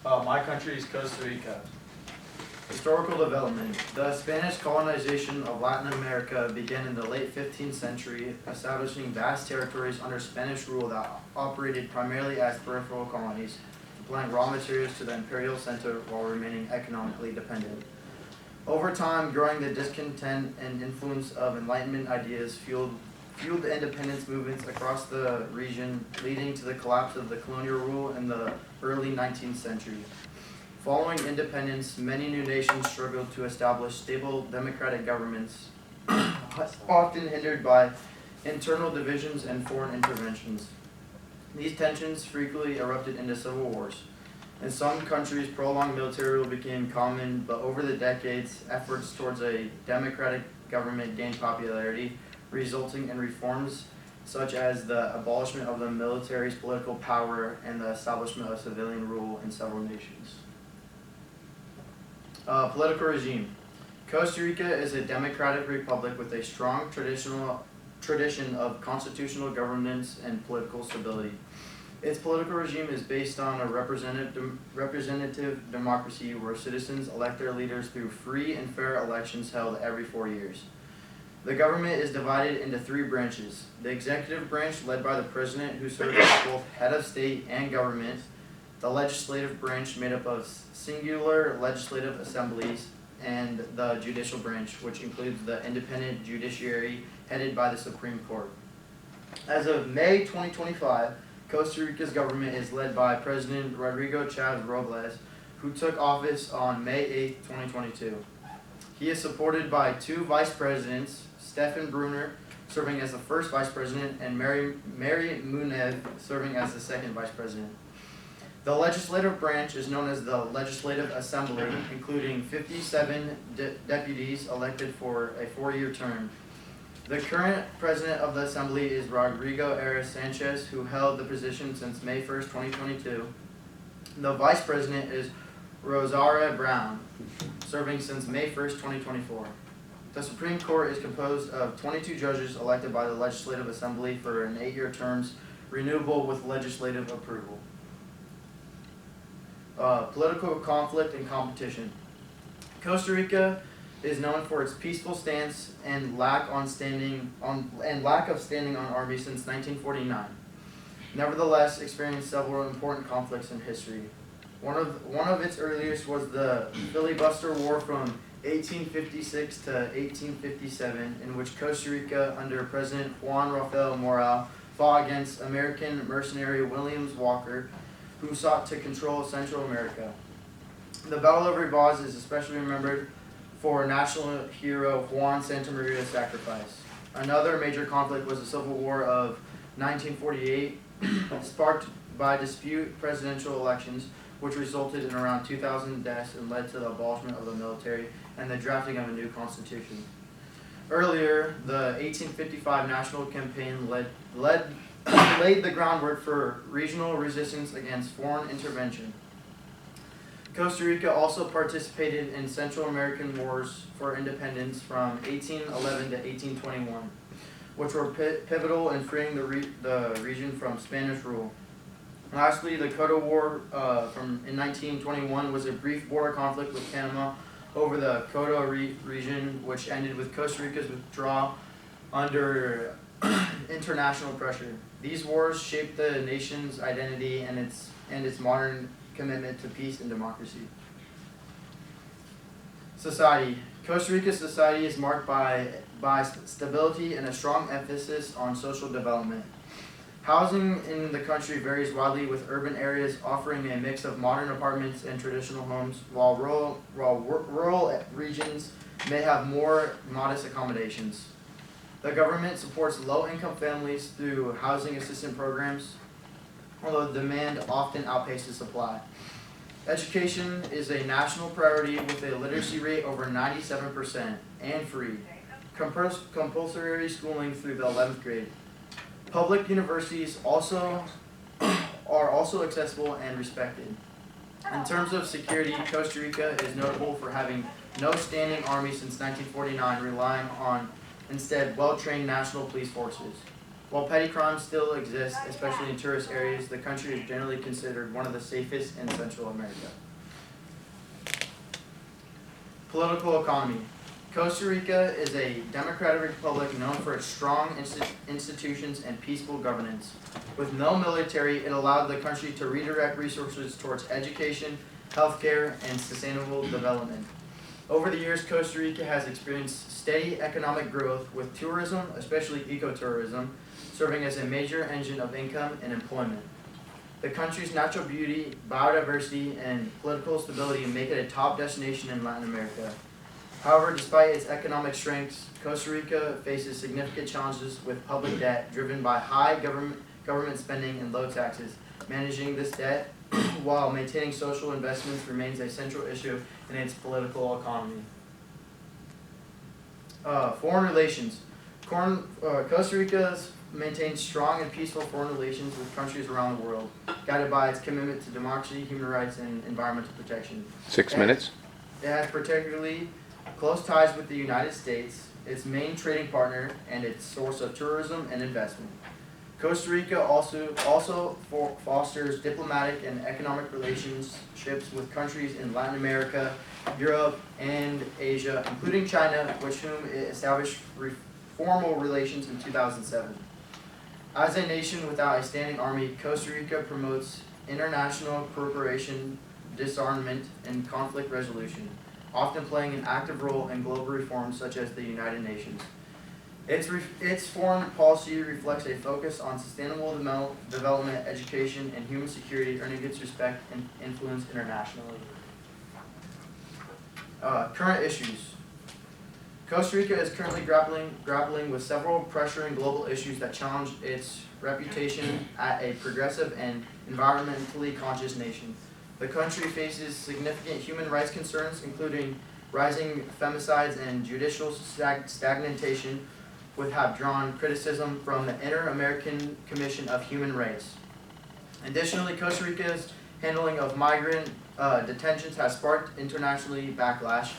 My country is Costa Rica. Historical development. The Spanish colonization of Latin America began in the late 15th century, establishing vast territories under Spanish rule that operated primarily as peripheral colonies, supplying raw materials to the imperial center while remaining economically dependent. Over time, growing the discontent and influence of Enlightenment ideas fueled the independence movements across the region, leading to the collapse of the colonial rule in the early 19th century. Following independence, many new nations struggled to establish stable democratic governments, often hindered by internal divisions and foreign interventions. These tensions frequently erupted into civil wars. In some countries, prolonged military rule became common, but over the decades, efforts towards a democratic government gained popularity, resulting in reforms such as the abolishment of the military's political power and the establishment of civilian rule in several nations. Political regime. Costa Rica is a democratic republic with a strong tradition of constitutional governance and political stability. Its political regime is based on a representative democracy where citizens elect their leaders through free and fair elections held every 4 years. The government is divided into 3 branches. The executive branch, led by the president, who serves as both head of state and government. The legislative branch, made up of singular legislative assemblies, and the judicial branch, which includes the independent judiciary headed by the Supreme Court. As of May 2025, Costa Rica's government is led by President Rodrigo Chávez Robles, who took office on May 8, 2022. He is supported by 2 vice presidents, Stefan Brunner serving as the first vice president and Mary Muniz serving as the second vice president. The legislative branch is known as the Legislative Assembly, including 57 deputies elected for a 4-year term. The current president of the Assembly is Rodrigo Arias Sanchez, who held the position since May 1st, 2022. The vice president is Rosaria Brown, serving since May 1st, 2024. The Supreme Court is composed of 22 judges elected by the Legislative Assembly for an 8-year terms, renewable with legislative approval. Political conflict and competition. Costa Rica is known for its peaceful stance and lack of standing on army since 1949. Nevertheless, experienced several important conflicts in history. One of its earliest was the Filibuster War from 1856 to 1857, in which Costa Rica, under President Juan Rafael Morales, fought against American mercenary Williams Walker, who sought to control Central America. The Battle of Rivas is especially remembered for national hero Juan Santamaria's sacrifice. Another major conflict was the Civil War of 1948, sparked by dispute presidential elections, which resulted in around 2,000 deaths and led to the abolishment of the military and the drafting of a new constitution. Earlier, the 1855 national campaign laid the groundwork for regional resistance against foreign intervention. Costa Rica also participated in Central American wars for independence from 1811 to 1821, which were pivotal in freeing the region from Spanish rule. Lastly, the Coto War in 1921 was a brief border conflict with Panama over the Coto region, which ended with Costa Rica's withdrawal under international pressure. These wars shaped the nation's identity and its modern commitment to peace and democracy. Society. Costa Rica's society is marked by stability and a strong emphasis on social development. Housing in the country varies widely, with urban areas offering a mix of modern apartments and traditional homes, while rural regions may have more modest accommodations. The government supports low-income families through housing assistance programs, although demand often outpaces supply. Education is a national priority with a literacy rate over 97% and free. Compulsory schooling through the 11th grade. Public universities are also accessible and respected. In terms of security, Costa Rica is notable for having no standing army since 1949, relying on instead well-trained national police forces. While petty crimes still exist, especially in tourist areas, the country is generally considered one of the safest in Central America. Political economy. Costa Rica is a democratic republic known for its strong institutions and peaceful governance. With no military, it allowed the country to redirect resources towards education, healthcare, and sustainable development. Over the years, Costa Rica has experienced steady economic growth, with tourism, especially ecotourism, serving as a major engine of income and employment. The country's natural beauty, biodiversity, and political stability make it a top destination in Latin America. However, despite its economic strengths, Costa Rica faces significant challenges with public debt driven by high government spending and low taxes. Managing this debt while maintaining social investments remains a central issue in its political economy. Foreign relations. Costa Rica maintains strong and peaceful foreign relations with countries around the world, guided by its commitment to democracy, human rights, and environmental protection. 6 minutes. It has particularly close ties with the United States, its main trading partner, and its source of tourism and investment. Costa Rica also fosters diplomatic and economic relationships with countries in Latin America, Europe, and Asia, including China, with whom it established formal relations in 2007. As a nation without a standing army, Costa Rica promotes international cooperation, disarmament, and conflict resolution, often playing an active role in global reforms such as the United Nations. Its foreign policy reflects a focus on sustainable development, education, and human security, earning its respect and influence internationally. Current issues. Costa Rica is currently grappling with several pressuring global issues that challenge its reputation as a progressive and environmentally conscious nation. The country faces significant human rights concerns, including rising femicides and judicial stagnation, which have drawn criticism from the Inter-American Commission of Human Rights. Additionally, Costa Rica's handling of migrant detentions has sparked international backlash,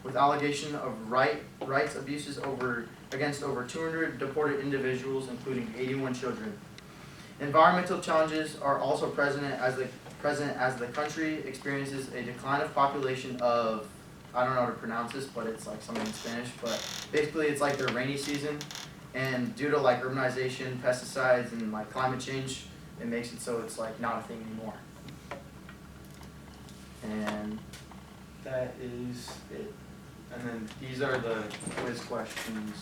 with allegation of rights abuses against over 200 deported individuals, including 81 children. Environmental challenges are also present as the country experiences a decline of population of, I don't know how to pronounce this, but it's like something in Spanish, but basically it's like their rainy season, and due to like urbanization, pesticides, and like climate change, it makes it so it's like not a thing anymore. And that is it. And then these are the quiz questions.